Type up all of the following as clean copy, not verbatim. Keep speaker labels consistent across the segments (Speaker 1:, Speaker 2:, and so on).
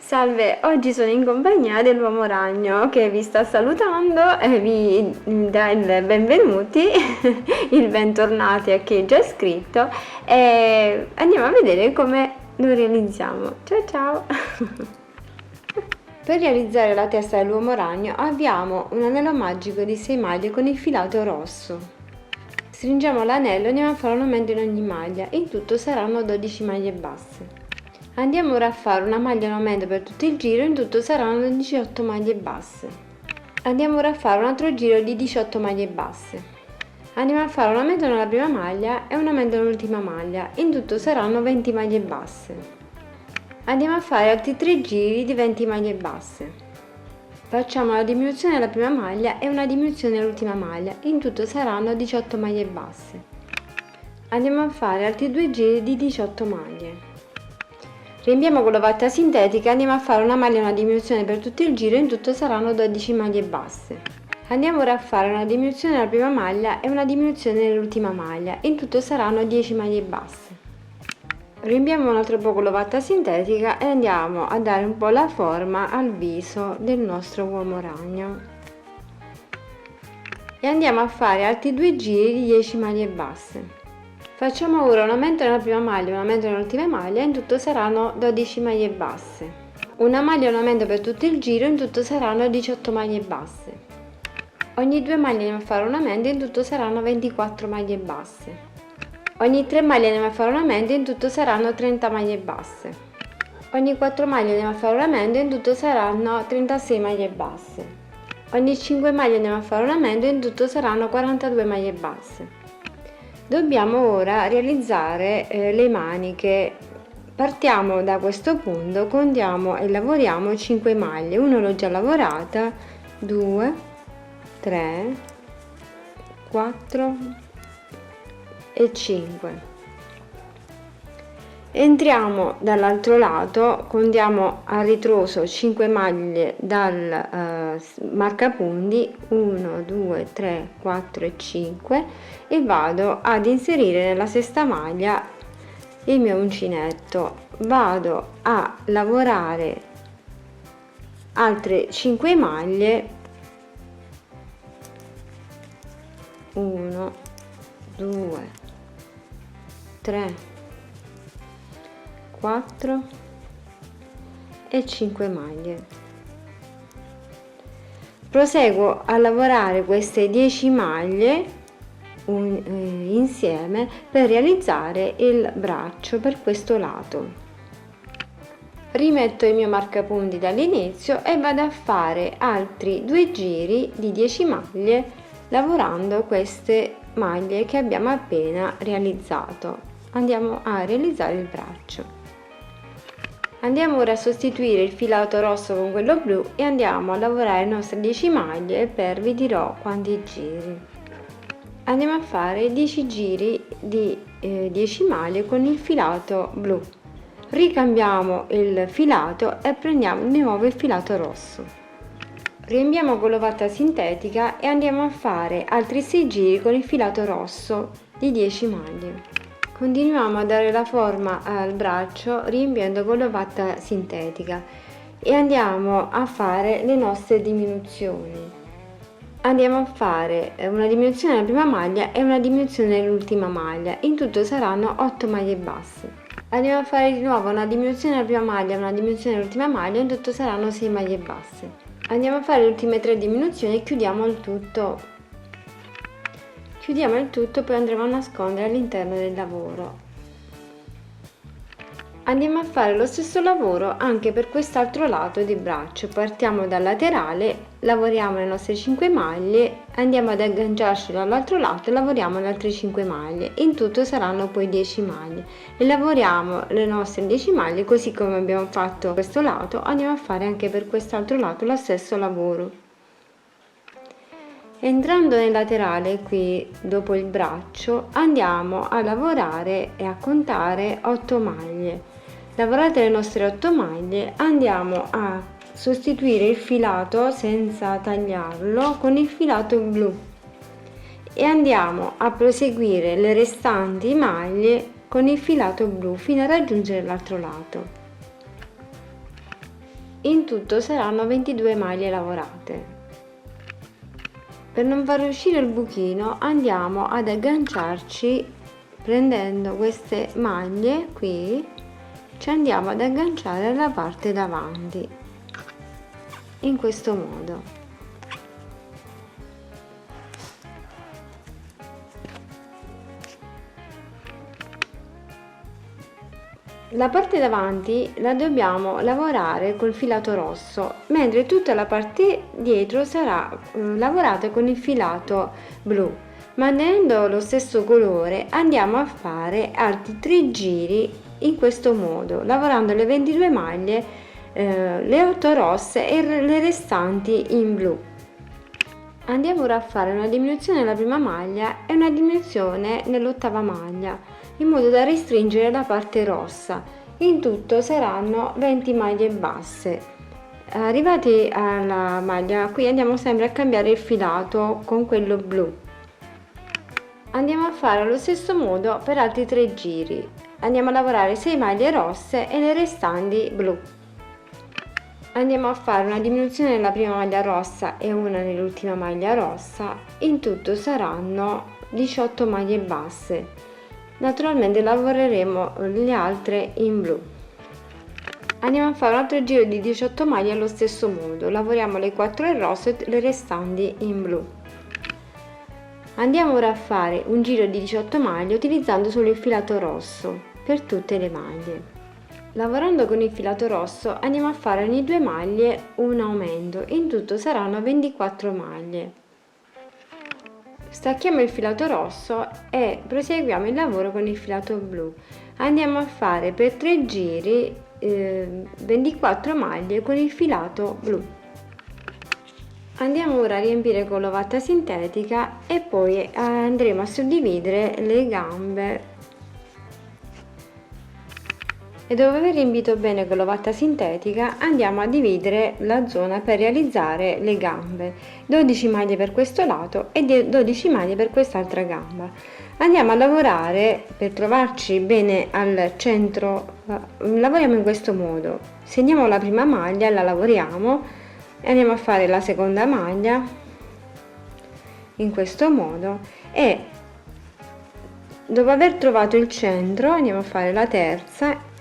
Speaker 1: Salve, oggi sono in compagnia dell'uomo ragno che vi sta salutando e vi dà il benvenuti, il bentornati a chi è già iscritto e andiamo a vedere come lo realizziamo. Ciao ciao! Per realizzare la testa dell'uomo ragno abbiamo un anello magico di 6 maglie con il filato rosso. Stringiamo l'anello e andiamo a fare un aumento in ogni maglia, in tutto saranno 12 maglie basse. Andiamo ora a fare una maglia in aumento per tutto il giro, in tutto saranno 18 maglie basse. Andiamo ora a fare un altro giro di 18 maglie basse. Andiamo a fare un aumento nella prima maglia e un aumento nell'ultima maglia, in tutto saranno 20 maglie basse. Andiamo a fare altri 3 giri di 20 maglie basse. Facciamo la diminuzione nella prima maglia e una diminuzione nell'ultima maglia, in tutto saranno 18 maglie basse. Andiamo a fare altri 2 giri di 18 maglie. Riempiamo con la vatta sintetica e andiamo a fare una maglia e una diminuzione per tutto il giro, in tutto saranno 12 maglie basse. Andiamo ora a fare una diminuzione nella prima maglia e una diminuzione nell'ultima maglia, in tutto saranno 10 maglie basse. Riempiamo un altro po' con la vatta sintetica e andiamo a dare un po' la forma al viso del nostro uomo ragno. E andiamo a fare altri 2 giri di 10 maglie basse. Facciamo ora un aumento nella prima maglia e un aumento nell'ultima maglia, in tutto saranno 12 maglie basse. Una maglia e un aumento per tutto il giro, in tutto saranno 18 maglie basse. Ogni 2 maglie andiamo a fare un aumento, in tutto saranno 24 maglie basse. Ogni 3 maglie andiamo a fare un aumento, in tutto saranno 30 maglie basse. Ogni 4 maglie andiamo a fare un aumento, in tutto saranno 36 maglie basse. Ogni 5 maglie andiamo a fare un aumento, in tutto saranno 42 maglie basse. Dobbiamo ora realizzare le maniche. Partiamo da questo punto, contiamo e lavoriamo 5 maglie. 1 l'ho già lavorata, 2, 3, 4 e 5. Entriamo dall'altro lato, contiamo a ritroso 5 maglie dal marcapunti, 1, 2, 3, 4 e 5 e vado ad inserire nella sesta maglia il mio uncinetto. Vado a lavorare altre 5 maglie, 1, 2, 3, 4 e 5 maglie. Proseguo a lavorare queste 10 maglie insieme per realizzare il braccio per questo lato. Rimetto il mio marcapunti dall'inizio e vado a fare altri 2 giri di 10 maglie lavorando queste maglie che abbiamo appena realizzato. Andiamo a realizzare il braccio. Andiamo ora a sostituire il filato rosso con quello blu e andiamo a lavorare le nostre 10 maglie e per vi dirò quanti giri. Andiamo a fare 10 giri di 10 maglie con il filato blu. Ricambiamo il filato e prendiamo di nuovo il filato rosso. Riempiamo con l'ovatta sintetica e andiamo a fare altri 6 giri con il filato rosso di 10 maglie. Continuiamo a dare la forma al braccio riempiendo con l'ovatta sintetica e andiamo a fare le nostre diminuzioni. Andiamo a fare una diminuzione nella prima maglia e una diminuzione nell'ultima maglia, in tutto saranno 8 maglie basse. Andiamo a fare di nuovo una diminuzione nella prima maglia e una diminuzione nell'ultima maglia, in tutto saranno 6 maglie basse. Andiamo a fare le ultime 3 diminuzioni e chiudiamo il tutto. Chiudiamo il tutto, poi andremo a nascondere all'interno del lavoro. Andiamo a fare lo stesso lavoro anche per quest'altro lato di braccio. Partiamo dal laterale, lavoriamo le nostre 5 maglie, andiamo ad agganciarci dall'altro lato e lavoriamo le altre 5 maglie. In tutto saranno poi 10 maglie. E lavoriamo le nostre 10 maglie così come abbiamo fatto questo lato, andiamo a fare anche per quest'altro lato lo stesso lavoro. Entrando nel laterale qui dopo il braccio andiamo a lavorare e a contare 8 maglie. Lavorate le nostre 8 maglie, andiamo a sostituire il filato senza tagliarlo con il filato blu e andiamo a proseguire le restanti maglie con il filato blu fino a raggiungere l'altro lato. In tutto saranno 22 maglie lavorate. Per non far uscire il buchino andiamo ad agganciarci prendendo queste maglie qui, ci andiamo ad agganciare alla parte davanti in questo modo. La parte davanti la dobbiamo lavorare col filato rosso, mentre tutta la parte dietro sarà lavorata con il filato blu. Mantenendo lo stesso colore andiamo a fare altri 3 giri in questo modo, lavorando le 22 maglie, le 8 rosse e le restanti in blu. Andiamo ora a fare una diminuzione nella prima maglia e una diminuzione nell'ottava maglia, in modo da restringere la parte rossa. In tutto saranno 20 maglie basse. Arrivati alla maglia qui andiamo sempre a cambiare il filato con quello blu. Andiamo a fare allo stesso modo per altri 3 giri. Andiamo a lavorare 6 maglie rosse e le restanti blu. Andiamo a fare una diminuzione nella prima maglia rossa e una nell'ultima maglia rossa. In tutto saranno 18 maglie basse. Naturalmente lavoreremo le altre in blu. Andiamo a fare un altro giro di 18 maglie allo stesso modo, lavoriamo le 4 in rosso e le restanti in blu. Andiamo ora a fare un giro di 18 maglie utilizzando solo il filato rosso per tutte le maglie. Lavorando con il filato rosso andiamo a fare ogni 2 maglie un aumento, in tutto saranno 24 maglie. Stacchiamo il filato rosso e proseguiamo il lavoro con il filato blu. Andiamo a fare per 3 giri 24 maglie con il filato blu. Andiamo ora a riempire con l'ovatta sintetica e poi andremo a suddividere le gambe. E dopo aver riempito bene con l'ovatta sintetica andiamo a dividere la zona per realizzare le gambe, 12 maglie per questo lato e 12 maglie per quest'altra gamba. Andiamo a lavorare per trovarci bene al centro, lavoriamo in questo modo, segniamo la prima maglia, la lavoriamo e andiamo a fare la seconda maglia in questo modo e dopo aver trovato il centro andiamo a fare la terza.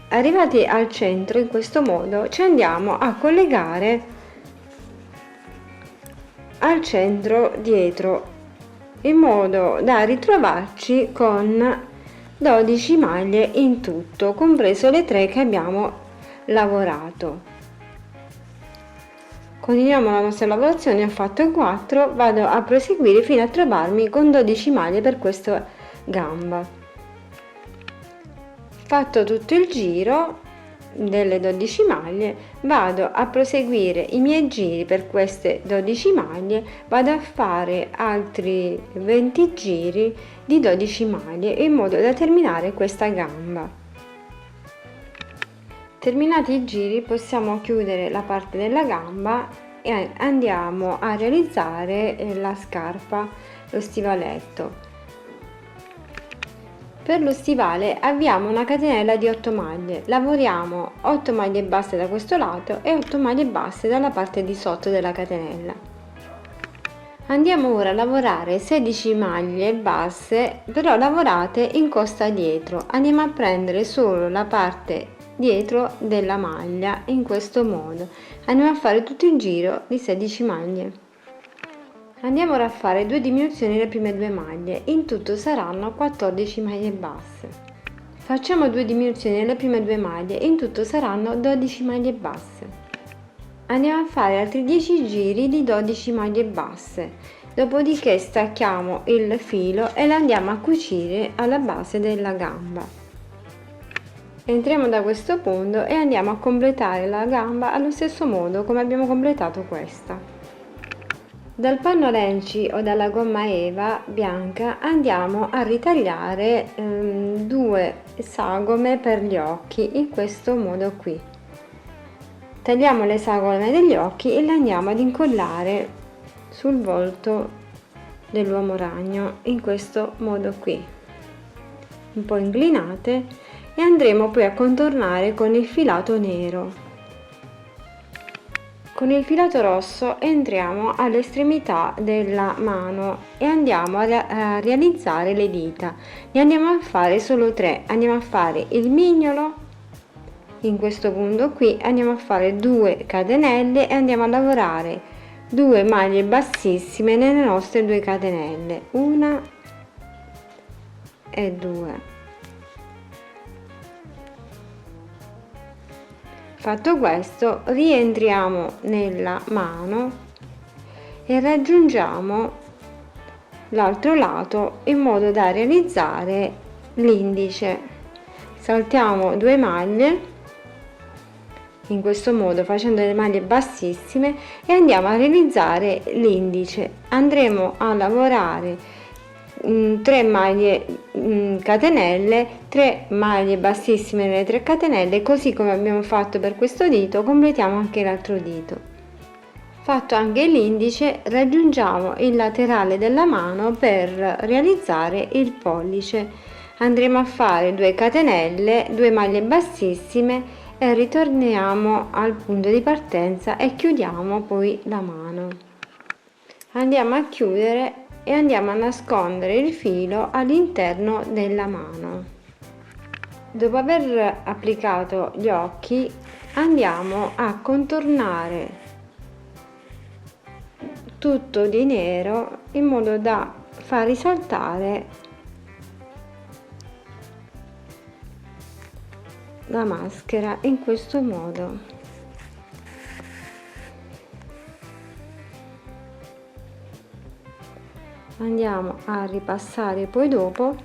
Speaker 1: Arrivati al centro in questo modo ci andiamo a collegare al centro dietro in modo da ritrovarci con 12 maglie in tutto, compreso le 3 che abbiamo lavorato. Continuiamo la nostra lavorazione, ho fatto 4, vado a proseguire fino a trovarmi con 12 maglie per questa gamba. Fatto tutto il giro delle 12 maglie vado a proseguire i miei giri per queste 12 maglie, vado a fare altri 20 giri di 12 maglie in modo da terminare questa gamba. Terminati i giri possiamo chiudere la parte della gamba e andiamo a realizzare la scarpa, lo stivaletto. Per lo stivale avviamo una catenella di 8 maglie, lavoriamo 8 maglie basse da questo lato e 8 maglie basse dalla parte di sotto della catenella. Andiamo ora a lavorare 16 maglie basse, però lavorate in costa dietro. Andiamo a prendere solo la parte dietro della maglia in questo modo. Andiamo a fare tutto il giro di 16 maglie. Andiamo ora a fare 2 diminuzioni nelle prime 2 maglie, in tutto saranno 14 maglie basse. Facciamo 2 diminuzioni nelle prime 2 maglie, in tutto saranno 12 maglie basse. Andiamo a fare altri 10 giri di 12 maglie basse, dopodiché stacchiamo il filo e lo andiamo a cucire alla base della gamba. Entriamo da questo punto e andiamo a completare la gamba allo stesso modo come abbiamo completato questa. Dal panno Lenci o dalla gomma Eva bianca andiamo a ritagliare 2 sagome per gli occhi in questo modo qui. Tagliamo le sagome degli occhi e le andiamo ad incollare sul volto dell'uomo ragno in questo modo qui, un po' inclinate, e andremo poi a contornare con il filato nero. Con il filato rosso entriamo all'estremità della mano e andiamo a realizzare le dita. Ne andiamo a fare solo 3. Andiamo a fare il mignolo in questo punto qui, andiamo a fare 2 catenelle e andiamo a lavorare 2 maglie bassissime nelle nostre 2 catenelle, 1 e 2. Fatto questo, rientriamo nella mano e raggiungiamo l'altro lato in modo da realizzare l'indice. Saltiamo 2 maglie in questo modo, facendo le maglie bassissime, e andiamo a realizzare l'indice. Andremo a lavorare 3 maglie catenelle, 3 maglie bassissime nelle 3 catenelle, così come abbiamo fatto per questo dito. Completiamo anche l'altro dito. Fatto anche l'indice, raggiungiamo il laterale della mano per realizzare il pollice. Andremo a fare 2 catenelle, 2 maglie bassissime e ritorniamo al punto di partenza e chiudiamo poi la mano. Andiamo a chiudere e andiamo a nascondere il filo all'interno della mano. Dopo aver applicato gli occhi, andiamo a contornare tutto di nero in modo da far risaltare la maschera in questo modo. Andiamo a ripassare poi dopo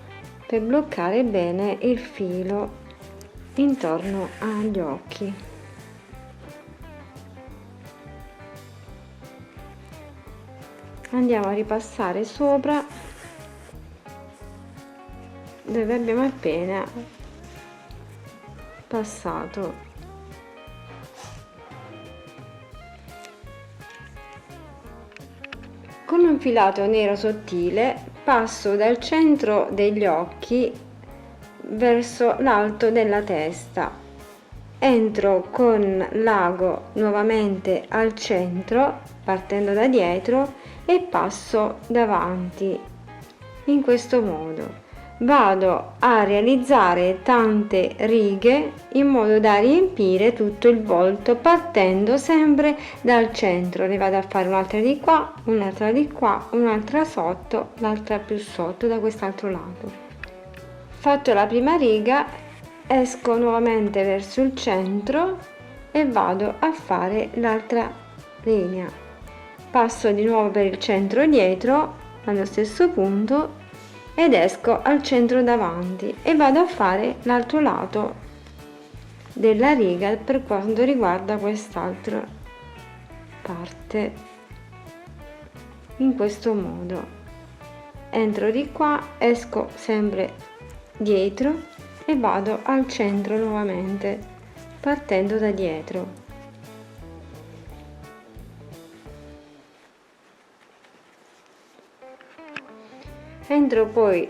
Speaker 1: per bloccare bene il filo intorno agli occhi. Andiamo a ripassare sopra dove abbiamo appena passato. Con un filato nero sottile passo dal centro degli occhi verso l'alto della testa, entro con l'ago nuovamente al centro partendo da dietro e passo davanti. In questo modo vado a realizzare tante righe in modo da riempire tutto il volto partendo sempre dal centro. Ne vado a fare un'altra di qua, un'altra di qua, un'altra sotto, l'altra più sotto da quest'altro lato. Fatto la prima riga, esco nuovamente verso il centro e vado a fare l'altra linea. Passo di nuovo per il centro dietro allo stesso punto ed esco al centro davanti e vado a fare l'altro lato della riga per quanto riguarda quest'altra parte. In questo modo entro di qua, esco sempre dietro e vado al centro nuovamente partendo da dietro. Entro poi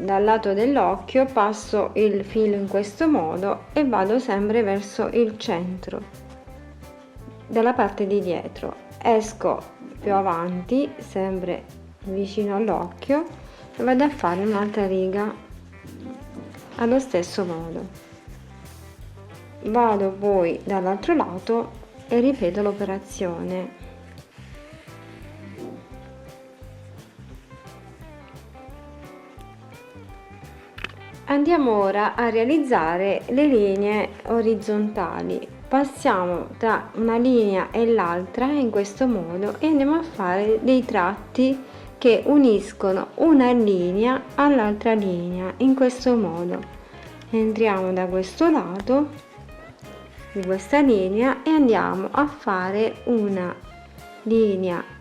Speaker 1: dal lato dell'occhio, passo il filo in questo modo e vado sempre verso il centro dalla parte di dietro. Esco più avanti, sempre vicino all'occhio, e vado a fare un'altra riga allo stesso modo. Vado poi dall'altro lato e ripeto l'operazione. Andiamo ora a realizzare le linee orizzontali. Passiamo tra una linea e l'altra in questo modo e andiamo a fare dei tratti che uniscono una linea all'altra linea in questo modo. Entriamo da questo lato di questa linea e andiamo a fare una linea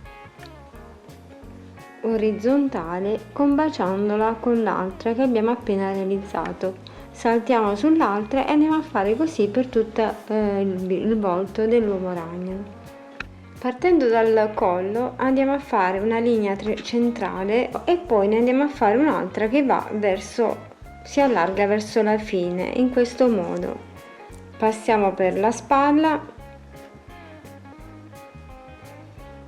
Speaker 1: orizzontale combaciandola con l'altra che abbiamo appena realizzato. Saltiamo sull'altra e andiamo a fare così per tutto il volto dell'uomo ragno. Partendo dal collo andiamo a fare una linea centrale e poi ne andiamo a fare un'altra che va verso si allarga verso la fine. In questo modo passiamo per la spalla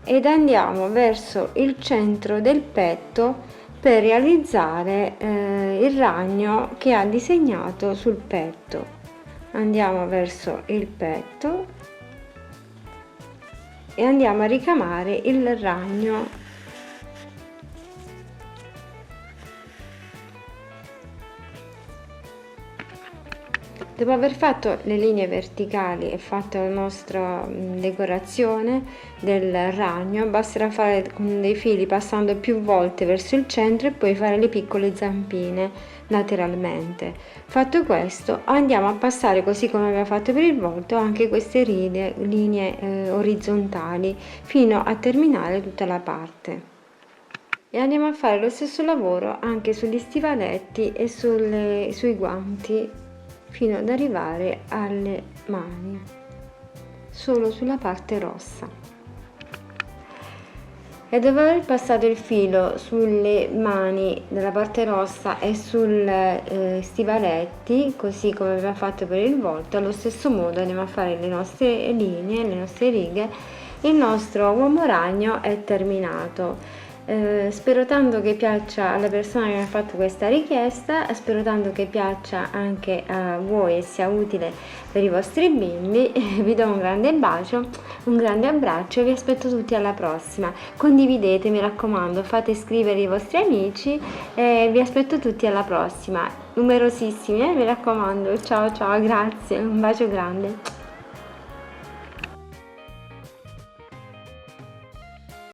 Speaker 1: ed andiamo verso il centro del petto per realizzare il ragno che ha disegnato sul petto. Andiamo verso il petto e andiamo a ricamare il ragno. Dopo aver fatto le linee verticali e fatto la nostra decorazione del ragno, basterà fare con dei fili passando più volte verso il centro e poi fare le piccole zampine lateralmente. Fatto questo, andiamo a passare, così come abbiamo fatto per il volto, anche queste linee orizzontali fino a terminare tutta la parte. E andiamo a fare lo stesso lavoro anche sugli stivaletti e sui guanti fino ad arrivare alle mani, solo sulla parte rossa. E dopo aver passato il filo sulle mani della parte rossa e sul stivaletti, così come abbiamo fatto per il volto, allo stesso modo andiamo a fare le nostre linee, le nostre righe. Il nostro uomo ragno è terminato. Spero tanto che piaccia alla persona che mi ha fatto questa richiesta, spero tanto che piaccia anche a voi e sia utile per i vostri bimbi. Vi do un grande bacio, un grande abbraccio e vi aspetto tutti alla prossima. Condividete, mi raccomando, fate iscrivere i vostri amici e vi aspetto tutti alla prossima, numerosissimi, mi raccomando. Ciao ciao, grazie, un bacio grande.